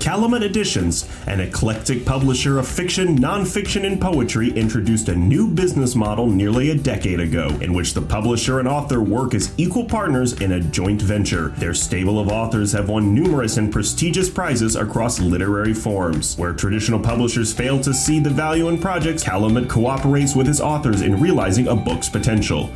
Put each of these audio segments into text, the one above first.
Calumet Editions, an eclectic publisher of fiction, nonfiction, and poetry, introduced a new business model nearly a decade ago, in which the publisher and author work as equal partners in a joint venture. Their stable of authors have won numerous and prestigious prizes across literary forms. Where traditional publishers fail to see the value in projects, Calumet cooperates with its authors in realizing a book's potential.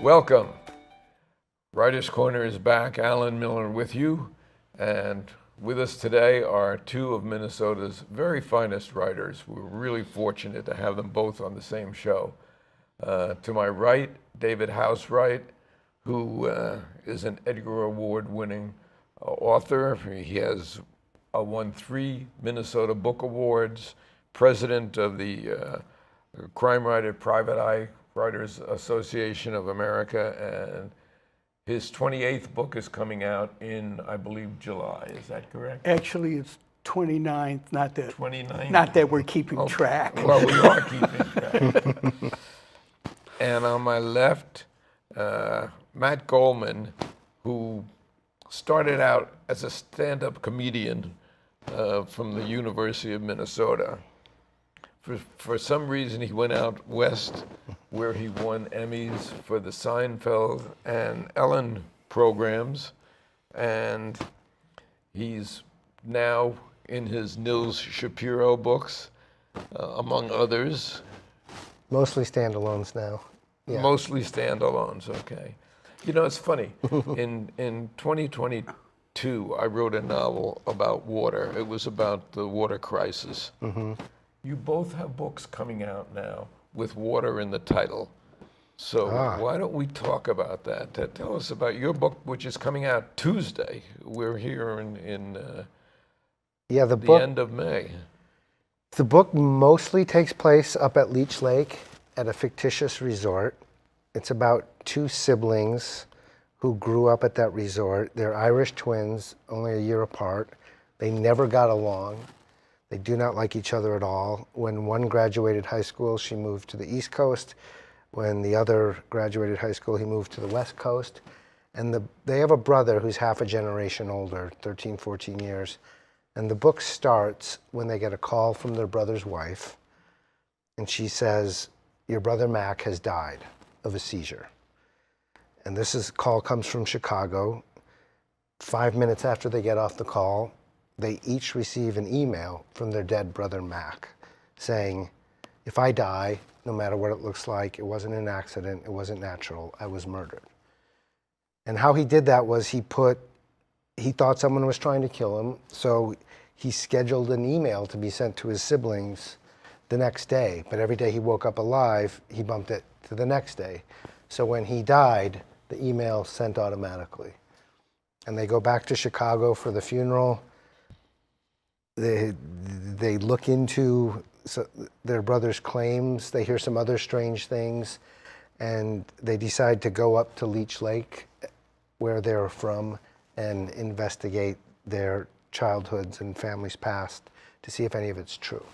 Welcome. Writers Corner is back. Alan Miller with you. And with us today are two of Minnesota's very finest writers. We're really fortunate to have them both on the same show. To my right, David Housewright, who is an Edgar Award-winning author. He has won 3 Minnesota Book Awards, president of the Crime Writer Private Eye Writers Association of America, and his 28th book is coming out in, I believe, July. Is that correct? Actually, it's 29th, not that 29th? Not that we're keeping track. Well, we are keeping track. And on my left, Matt Goldman, who started out as a stand-up comedian from the University of Minnesota. For some reason, he went out west, where he won Emmys for the Seinfeld and Ellen programs, and he's now in his Nils Shapiro books, among others. Mostly standalones now. Yeah. Mostly standalones, okay. You know, it's funny. In 2022, I wrote a novel about water. It was about the water crisis. Mm-hmm. You both have books coming out now with water in the title. So why don't we talk about that? Tell us about your book, which is coming out Tuesday. We're here in the end of May. The book mostly takes place up at Leech Lake at a fictitious resort. It's about 2 siblings who grew up at that resort. They're Irish twins, only a year apart. They never got along. They do not like each other at all. When one graduated high school, she moved to the East Coast. When the other graduated high school, he moved to the West Coast. And they have a brother who's half a generation older, 13, 14 years. And the book starts when they get a call from their brother's wife. And she says, "Your brother Mac has died of a seizure." And call comes from Chicago. 5 minutes after they get off the call, they each receive an email from their dead brother Mac saying, "If I die, no matter what it looks like, it wasn't an accident, it wasn't natural, I was murdered." And how he did that was he thought someone was trying to kill him, so he scheduled an email to be sent to his siblings the next day. But every day he woke up alive, he bumped it to the next day. So when he died, the email sent automatically. And they go back to Chicago for the funeral. They look into their brother's claims. They hear some other strange things, and they decide to go up to Leech Lake, where they're from, and investigate their childhoods and families' past to see if any of it's true.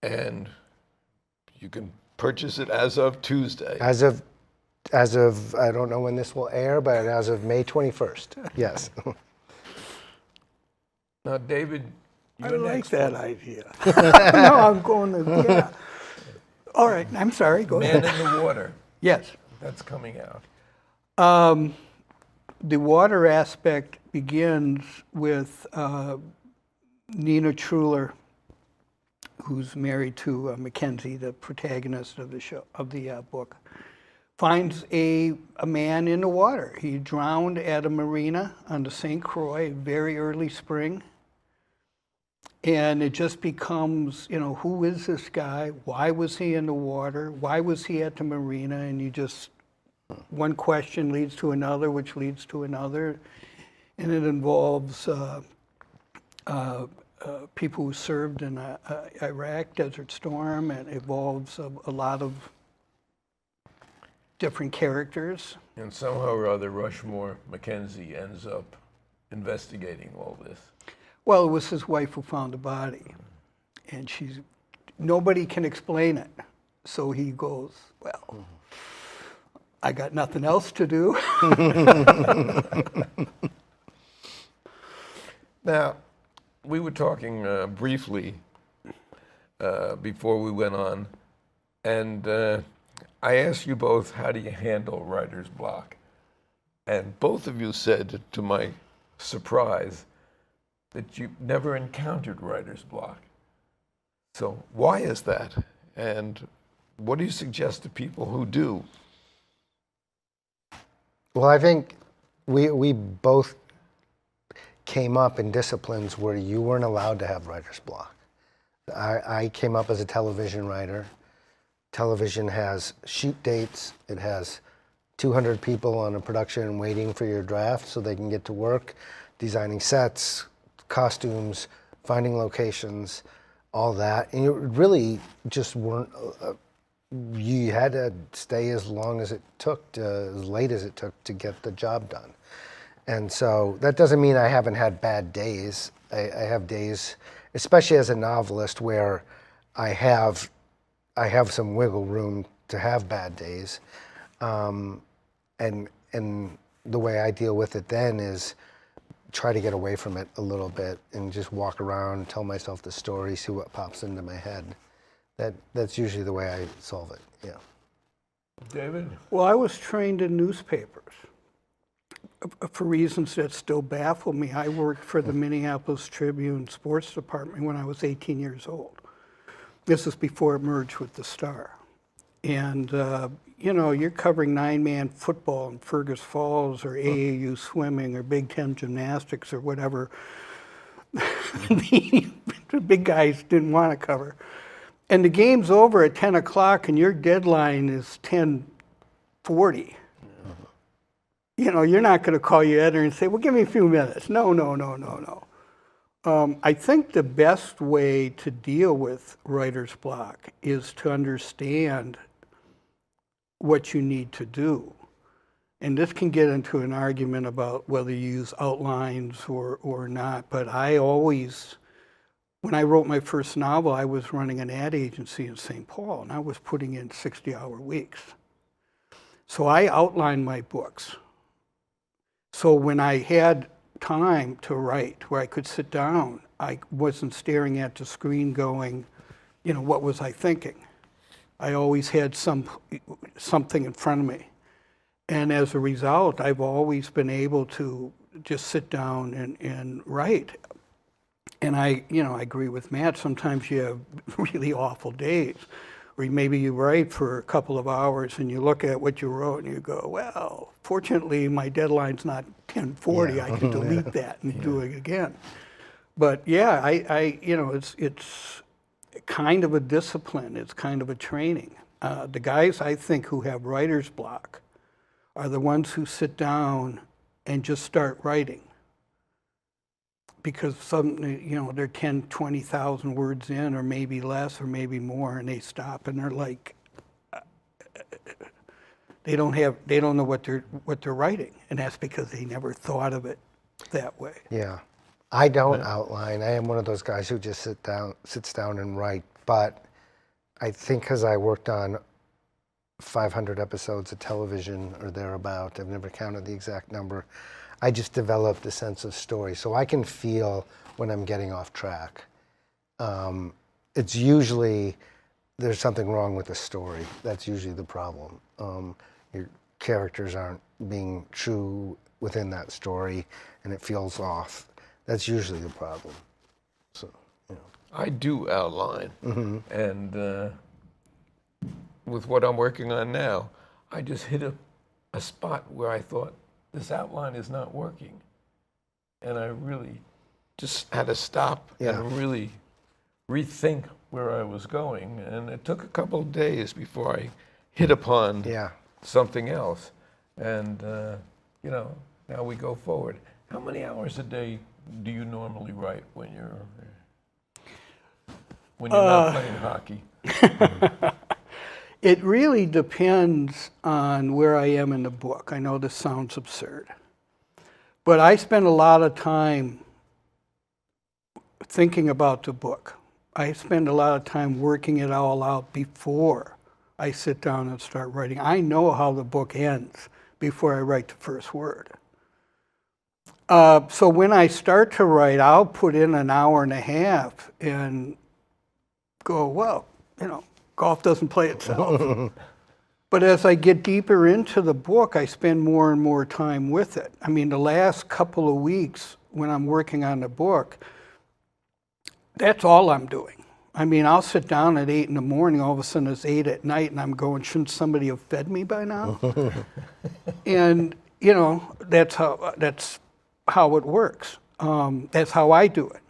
And you can purchase it as of Tuesday. As of I don't know when this will air, but as of May 21st. Yes. Now, David, I like that idea. No, I'm going to, yeah. All right, I'm sorry, go ahead. Man in the Water. Yes. That's coming out. The water aspect begins with Nina Truller, who's married to Mackenzie, the protagonist of the book, finds a man in the water. He drowned at a marina on the St. Croix, very early spring. And it just becomes, who is this guy? Why was he in the water? Why was he at the marina? And one question leads to another, which leads to another. And it involves people who served in Iraq, Desert Storm, and it involves a lot of different characters. And somehow or other, Rushmore McKenzie ends up investigating all this. Well, it was his wife who found the body. And nobody can explain it. So he goes, well, I got nothing else to do. Now, we were talking briefly before we went on, and I asked you both, how do you handle writer's block? And both of you said, to my surprise, that you never encountered writer's block. So why is that? And what do you suggest to people who do? Well, I think we both came up in disciplines where you weren't allowed to have writer's block. I came up as a television writer. Television has shoot dates. It has 200 people on a production waiting for your draft so they can get to work, designing sets, costumes, finding locations, all that. And you really just weren't, you had to stay as long as it took, as late as it took to get the job done. And so that doesn't mean I haven't had bad days. I have days, especially as a novelist, where I have some wiggle room to have bad days. And the way I deal with it then is try to get away from it a little bit and just walk around, tell myself the story, see what pops into my head. That's usually the way I solve it, yeah. David? Well, I was trained in newspapers for reasons that still baffle me. I worked for the Minneapolis Tribune sports department when I was 18 years old. This is before it merged with the Star. And, you know, you're covering 9-man football in Fergus Falls or AAU swimming or Big Ten gymnastics or whatever the big guys didn't want to cover. And the game's over at 10 o'clock and your deadline is 10:40. You know, you're not going to call your editor and say, well, give me a few minutes. No. I think the best way to deal with writer's block is to understand what you need to do. And this can get into an argument about whether you use outlines or not, but I always, when I wrote my first novel, I was running an ad agency in St. Paul, and I was putting in 60-hour weeks. So I outlined my books. So when I had time to write, where I could sit down, I wasn't staring at the screen going, you know, what was I thinking? I always had something in front of me. And as a result, I've always been able to just sit down and write. And I agree with Matt, sometimes you have really awful days, where maybe you write for a couple of hours and you look at what you wrote and you go, well, fortunately my deadline's not 10:40, yeah. I can delete that and do it again. But yeah, it's kind of a discipline, it's kind of a training. The guys I think who have writer's block are the ones who sit down and just start writing. Because they're 10, 20,000 words in, or maybe less, or maybe more, and they stop and they're like, they don't know what they're writing, and that's because they never thought of it that way. Yeah, I don't outline. I am one of those guys who just sits down and write. But I think because I worked on 500 episodes of television or thereabout, I've never counted the exact number. I just developed a sense of story, so I can feel when I'm getting off track. It's usually there's something wrong with the story. That's usually the problem. Your characters aren't being true within that story, and it feels off. That's usually the problem. So, you know. I do outline, and with what I'm working on now, I just hit a spot where I thought, this outline is not working. And I really just had to stop and really rethink where I was going. And it took a couple of days before I hit upon something else. And, now we go forward. How many hours a day do you normally write when you're not playing hockey? It really depends on where I am in the book. I know this sounds absurd, but I spend a lot of time thinking about the book. I spend a lot of time working it all out before I sit down and start writing. I know how the book ends before I write the first word. So when I start to write, I'll put in an hour and a half and go, well, golf doesn't play itself. But as I get deeper into the book, I spend more and more time with it. I mean, the last couple of weeks when I'm working on the book, that's all I'm doing. I mean, I'll sit down at 8 in the morning, all of a sudden it's 8 at night, and I'm going, shouldn't somebody have fed me by now? And, that's how it works. That's how I do it.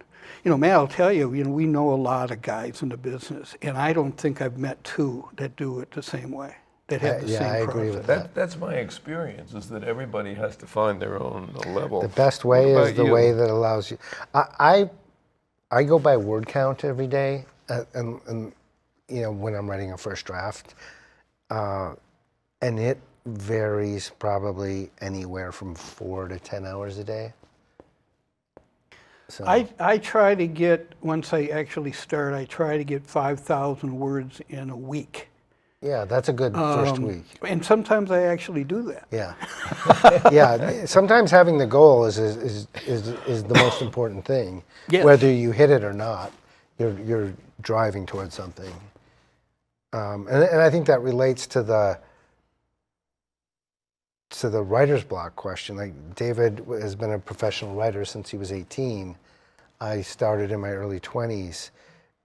Matt, I'll tell you, we know a lot of guys in the business, and I don't think I've met two that do it the same way, that have the same process. I agree with that. That's my experience, is that everybody has to find their own level. The best way is the way that allows you. I go by word count every day, and when I'm writing a first draft, and it varies probably anywhere from 4 to 10 hours a day. So I try to get, once I actually start, I try to get 5,000 words in a week. Yeah, that's a good first week. And sometimes I actually do that. Yeah, yeah. Sometimes having the goal is the most important thing. Yes. Whether you hit it or not, you're driving towards something. And I think that relates to the writer's block question. Like, David has been a professional writer since he was 18. I started in my early 20s.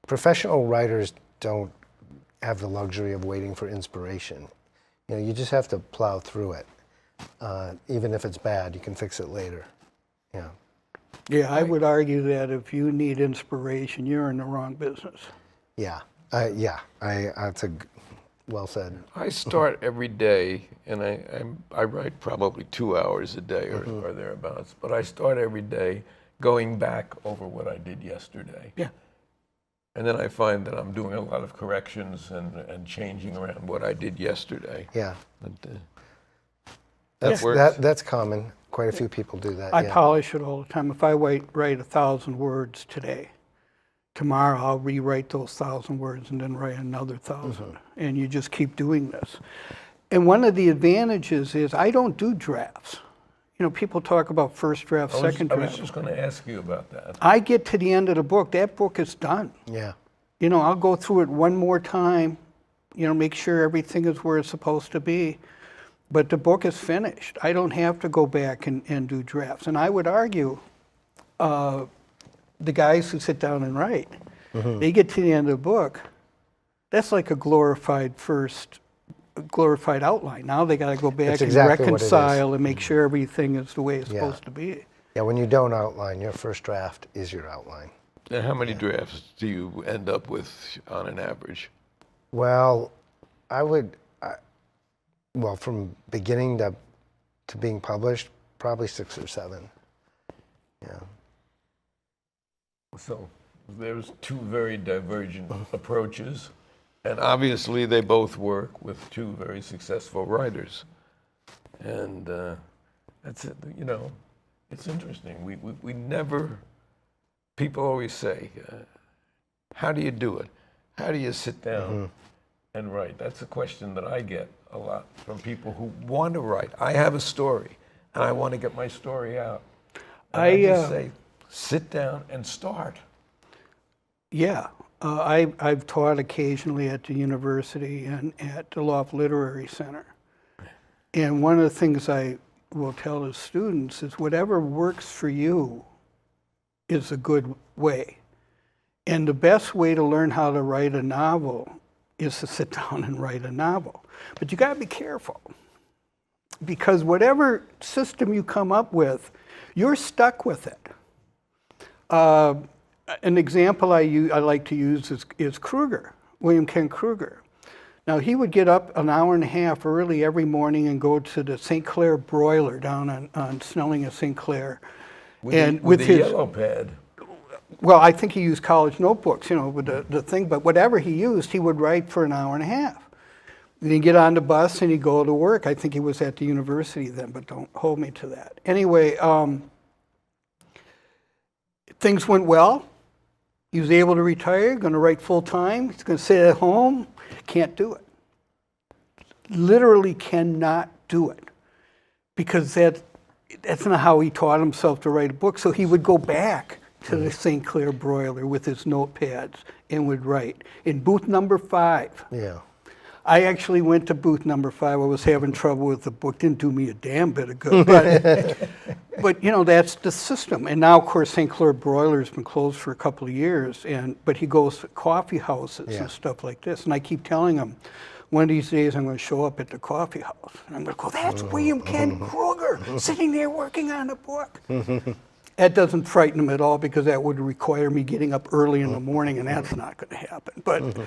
Professional writers don't have the luxury of waiting for inspiration. You just have to plow through it. Even if it's bad, you can fix it later. Yeah. Yeah, I would argue that if you need inspiration, you're in the wrong business. Yeah. That's well said. I start every day, and I write probably 2 hours a day or thereabouts, but I start every day going back over what I did yesterday. Yeah. And then I find that I'm doing a lot of corrections and changing around what I did yesterday. Yeah. That works. That's common. Quite a few people do that. I polish it all the time. If I write 1,000 words today, tomorrow I'll rewrite those 1,000 words and then write another 1,000. And you just keep doing this. And one of the advantages is I don't do drafts. People talk about first draft, second draft. I was just going to ask you about that. I get to the end of the book, that book is done. Yeah. I'll go through it one more time, make sure everything is where it's supposed to be. But the book is finished. I don't have to go back and do drafts. And I would argue the guys who sit down and write, they get to the end of the book, that's like a glorified outline. Now they got to go back and reconcile and make sure everything is the way it's supposed to be. Yeah, when you don't outline, your first draft is your outline. Now, how many drafts do you end up with on an average? Well, from beginning to being published, probably 6 or 7. Yeah. So there's two very divergent approaches, and obviously they both work with two very successful writers. And that's it. It's interesting. We never. People always say, "How do you do it? How do you sit down and write?" That's a question that I get a lot from people who want to write. I have a story, and I want to get my story out. And I just say, sit down and start. Yeah. I've taught occasionally at the university and at the Loft Literary Center. And one of the things I will tell the students is whatever works for you is a good way. And the best way to learn how to write a novel is to sit down and write a novel. But you got to be careful, because whatever system you come up with, you're stuck with it. An example I like to use is Kruger, William Kent Kruger. Now, he would get up an hour and a half early every morning and go to the St. Clair broiler down on Snelling and St. Clair. With his yellow pad. Well, I think he used college notebooks, with the thing, but whatever he used, he would write for an hour and a half. Then he'd get on the bus and he'd go to work. I think he was at the university then, but don't hold me to that. Anyway, things went well. He was able to retire, going to write full time. He's going to sit at home. Can't do it. Literally cannot do it, because that's not how he taught himself to write a book. So he would go back to the St. Clair broiler with his notepads and would write. In booth number 5, Yeah. I actually went to booth number 5. I was having trouble with the book. Didn't do me a damn bit of good. But you know, that's the system. And now, of course, St. Clair Broiler's been closed for a couple of years. But he goes to coffee houses Yeah. and stuff like this. And I keep telling him, one of these days I'm going to show up at the coffee house. And I'm going to go, that's William Ken Kruger sitting there working on a book. That doesn't frighten him at all, because that would require me getting up early in the morning, and that's not going to happen. But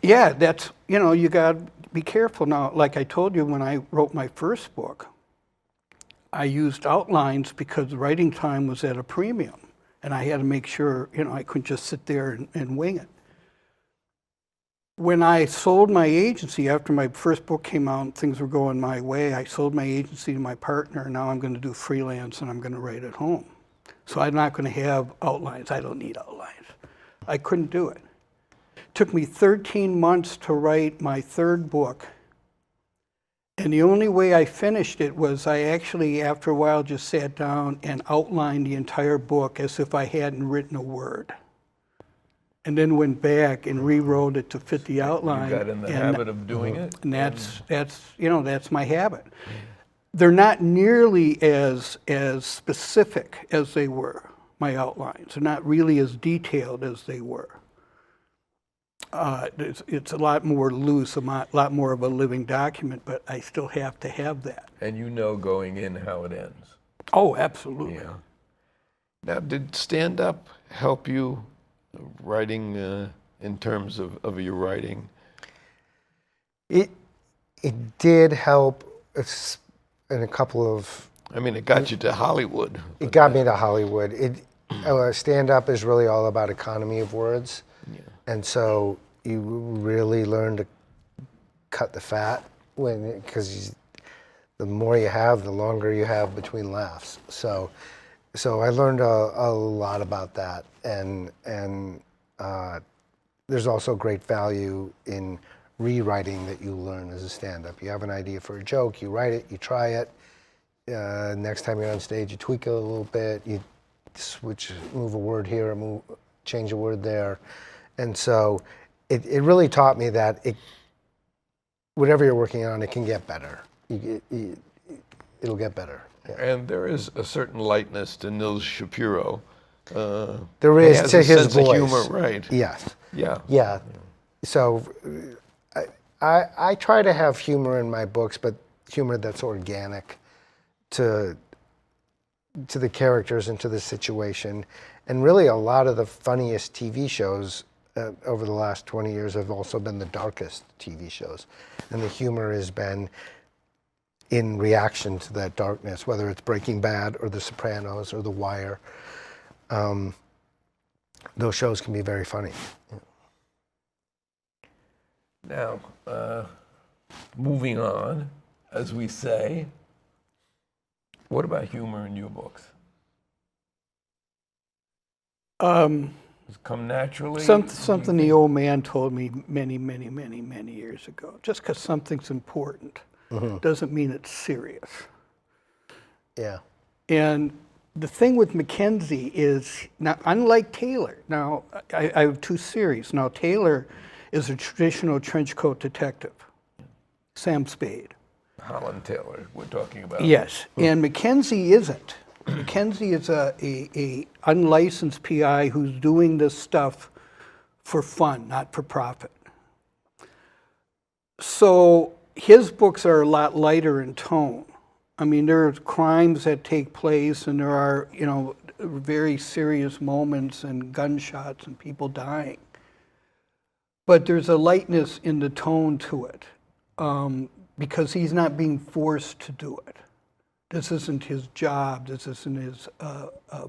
yeah, that's, you know, you got to be careful. Now, like I told you, when I wrote my first book, I used outlines because writing time was at a premium, and I had to make sure, you know, I couldn't just sit there and wing it. When I sold my agency, after my first book came out and things were going my way, I sold my agency to my partner, and now I'm going to do freelance and I'm going to write at home. So I'm not going to have outlines. I don't need outlines. I couldn't do it. It took me 13 months to write my third book, and the only way I finished it was I actually, after a while, just sat down and outlined the entire book as if I hadn't written a word, and then went back and rewrote it to fit the outline. You got in the habit of doing it? And that's you know, that's my habit. They're not nearly as specific as they were, my outlines. They're not really as detailed as they were. It's a lot more loose, a lot more of a living document, but I still have to have that. And you know going in how it ends. Oh, absolutely. Yeah. Now, did stand-up help you writing in terms of your writing? It did help in a couple of. I mean, it got you to Hollywood. It got me to Hollywood. Stand-up is really all about economy of words, and so you really learn to cut the fat because the more you have, the longer you have between laughs. So I learned a lot about that, and there's also great value in rewriting that you learn as a stand-up. You have an idea for a joke, you write it, you try it. Next time you're on stage, you tweak it a little bit, you move a word here, change a word there. And so it really taught me that whatever you're working on, it can get better. It'll get better. Yeah. And there is a certain lightness to Nils Shapiro. There is to his sense voice. of humor, right? Yes. Yeah. Yeah. So I try to have humor in my books, but humor that's organic to the characters and to the situation. And really a lot of the funniest TV shows over the last 20 years have also been the darkest TV shows. And the humor has been in reaction to that darkness, whether it's Breaking Bad or The Sopranos or The Wire. Those shows can be very funny. Now, moving on, as we say, what about humor in your books? Does it come naturally? Something the old man told me many years ago. Just because something's important doesn't mean it's serious. Yeah. And the thing with McKenzie is, now, unlike Taylor, now, I have 2 series. Now, Taylor is a traditional trench coat detective, Sam Spade. Holland Taylor, we're talking about. Yes, and McKenzie isn't. McKenzie is a unlicensed PI who's doing this stuff for fun, not for profit. So his books are a lot lighter in tone. I mean, there are crimes that take place, and there are, you know, very serious moments and gunshots and people dying. But there's a lightness in the tone to it, because he's not being forced to do it. This isn't his job. This isn't his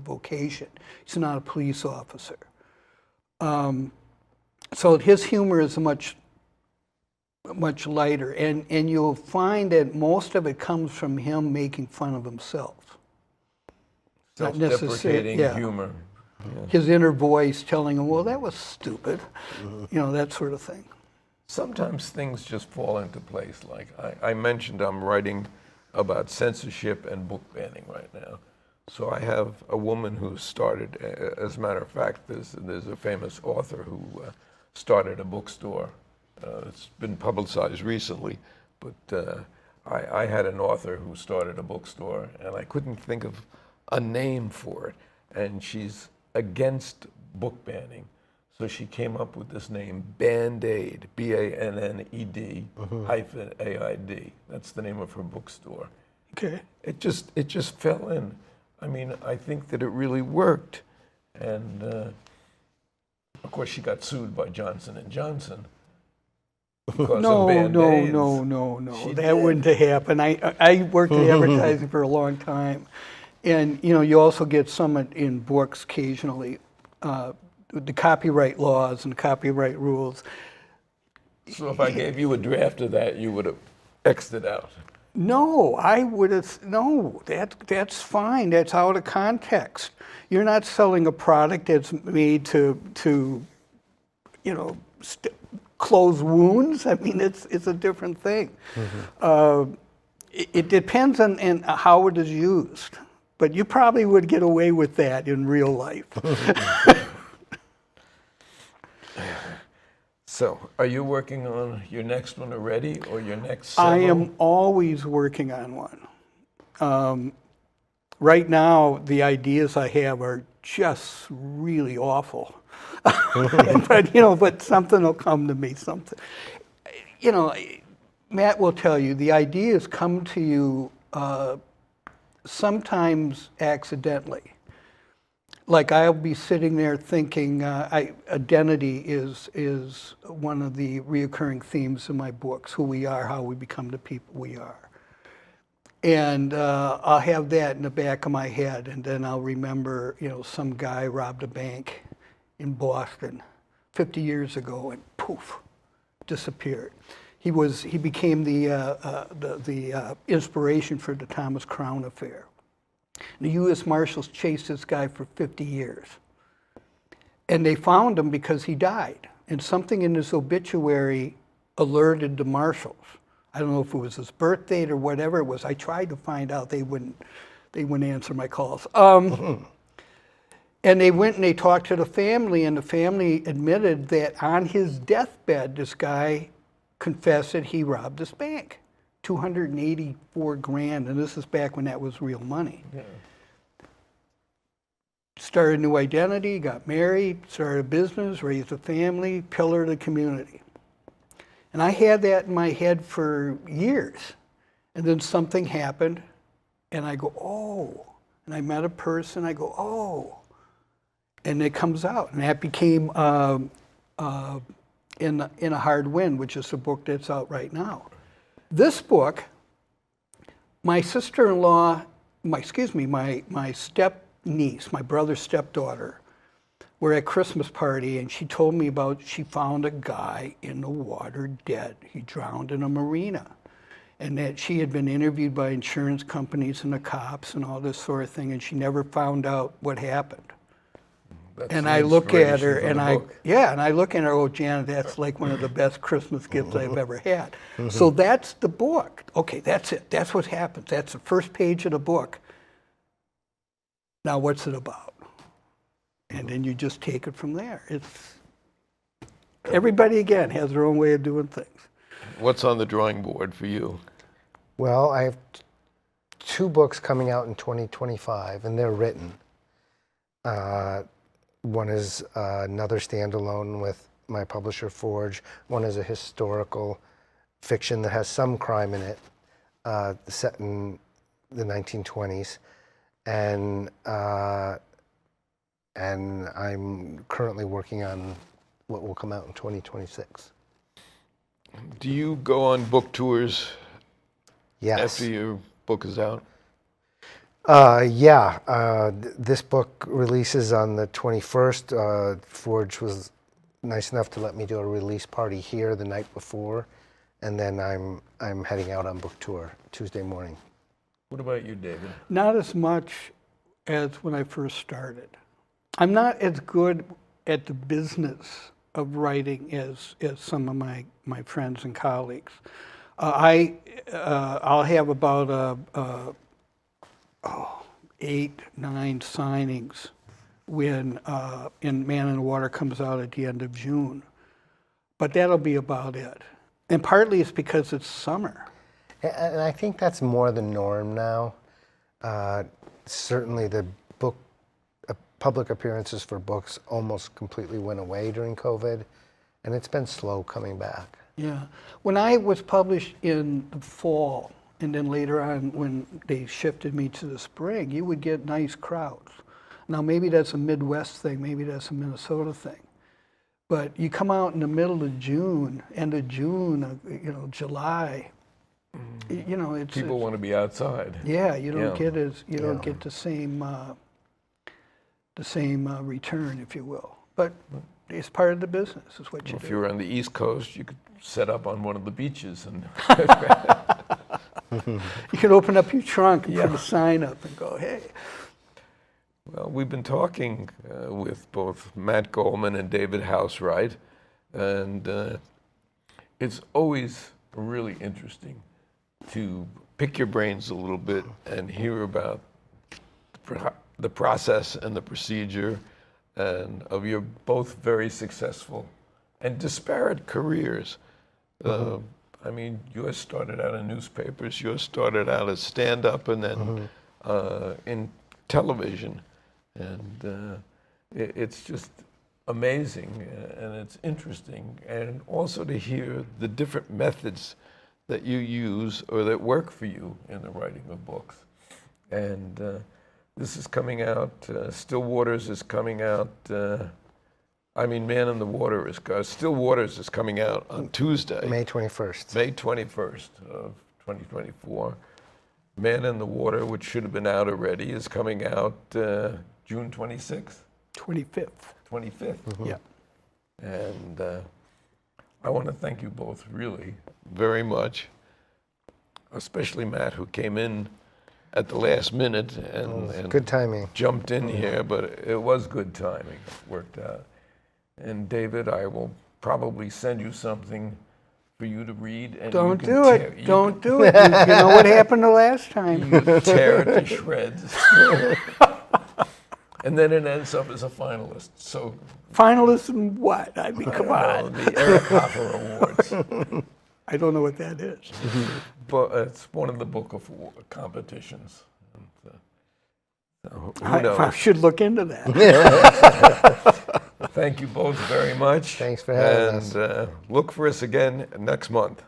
vocation. He's not a police officer. So his humor is much lighter, and you'll find that most of it comes from him making fun of himself. Self-deprecating humor. his inner voice telling him, well, that was stupid, that sort of thing. Sometimes things just fall into place. Like I mentioned, I'm writing about censorship and book banning right now. So I have a woman who started, as a matter of fact, there's a famous author who started a bookstore. It's been publicized recently, but I had an author who started a bookstore, and I couldn't think of a name for it. And she's against book banning. So she came up with this name, Band-Aid, B-A-N-N-E-D hyphen A-I-D. That's the name of her bookstore. Okay. It just fell in. I mean, I think that it really worked. And of course, she got sued by Johnson & Johnson because of Band-Aids. No. That wouldn't have happened. I worked in advertising for a long time. And, you also get some in books occasionally, the copyright laws and copyright rules. So if I gave you a draft of that, you would have X'd it out. No, I would have, no, that's fine. That's out of context. You're not selling a product that's made to close wounds. I mean, it's a different thing. It depends on how it is used. But you probably would get away with that in real life. So, are you working on your next one already, or your next several? I am always working on one. Right now, the ideas I have are just really awful. But something will come to me. Something, Matt will tell you, the ideas come to you sometimes accidentally. Like I'll be sitting there thinking, identity is one of the reoccurring themes in my books, who we are, how we become the people we are. And I'll have that in the back of my head, and then I'll remember, some guy robbed a bank in Boston 50 years ago and poof, disappeared. He became the inspiration for the Thomas Crown affair. The U.S. Marshals chased this guy for 50 years. And they found him because he died. And something in his obituary alerted the marshals. I don't know if it was his birth date or whatever it was. I tried to find out. They wouldn't answer my calls. And they went and they talked to the family, and the family admitted that on his deathbed, this guy confessed that he robbed this bank. $284,000, and this is back when that was real money. Yeah. Started a new identity, got married, started a business, raised a family, pillar of the community. And I had that in my head for years. And then something happened, and I go, oh. And I met a person, I go, oh. And it comes out. And that became In a Hard Wind, which is the book that's out right now. This book, my sister-in-law, my step-niece, my brother's stepdaughter, were at Christmas party, and she told me she found a guy in the water dead. He drowned in a marina. And that she had been interviewed by insurance companies and the cops and all this sort of thing, and she never found out what happened. And I look at her, and I look at her, oh, Janet, that's like one of the best Christmas gifts I've ever had. So that's the book. Okay, that's it. That's what happens. That's the first page of the book. Now, what's it about? And then you just take it from there. Everybody, again, has their own way of doing things. What's on the drawing board for you? Well, I have 2 books coming out in 2025, and they're written. One is another standalone with my publisher, Forge. One is a historical fiction that has some crime in it, set in the 1920s. And I'm currently working on what will come out in 2026. Do you go on book tours Yes. after your book is out? This book releases on the 21st. Forge was nice enough to let me do a release party here the night before, and then I'm heading out on book tour Tuesday morning. What about you, David? Not as much as when I first started. I'm not as good at the business of writing as some of my friends and colleagues. I'll have about 8, 9 signings when in Man in the Water comes out at the end of June. But that'll be about it. And partly it's because it's summer. And I think that's more the norm now. Certainly the public appearances for books almost completely went away during COVID, and it's been slow coming back. Yeah. When I was published in the fall, and then later on when they shifted me to the spring, you would get nice crowds. Now maybe that's a Midwest thing, maybe that's a Minnesota thing. But you come out in the middle of June, end of June, July, it's People want to be outside. yeah, you don't Yeah. get don't get the same return, if you will. But it's part of the business. Is what you If do. you were on the East Coast, you could set up on one of the beaches and You can open up your trunk and Yeah. put a sign up and go, hey. Well, we've been talking with both Matt Goldman and David Housewright, and it's always really interesting to pick your brains a little bit and hear about the process and the procedure and of your both very successful and disparate careers. I mean, yours started out in newspapers, yours started out as stand-up and then in television. And it's just amazing and it's interesting. And also to hear the different methods that you use or that work for you in the writing of books. And this is coming out, Still Waters is coming out, Man in the Water is, Still Waters is coming out on Tuesday. May 21st. May 21st of 2024. Man in the Water, which should have been out already, is coming out June 26th? 25th. 25th. Yeah. And I want to thank you both really very much, especially Matt, who came in at the last minute and Good timing. jumped in here, but it was good timing. It worked out. And David, I will probably send you something for you to read. And Don't you can do tear- it. you Don't do it. You know what happened the last time. can tear it to shreds. And then it ends up as a finalist. So, Finalists in what? I mean, come well, on. the Eric Hoffer Awards. I don't know what that is. But it's one of the book of competitions. And, so who I knows? should look into that. Thank you both very much. Thanks for having us. And look for us again next month.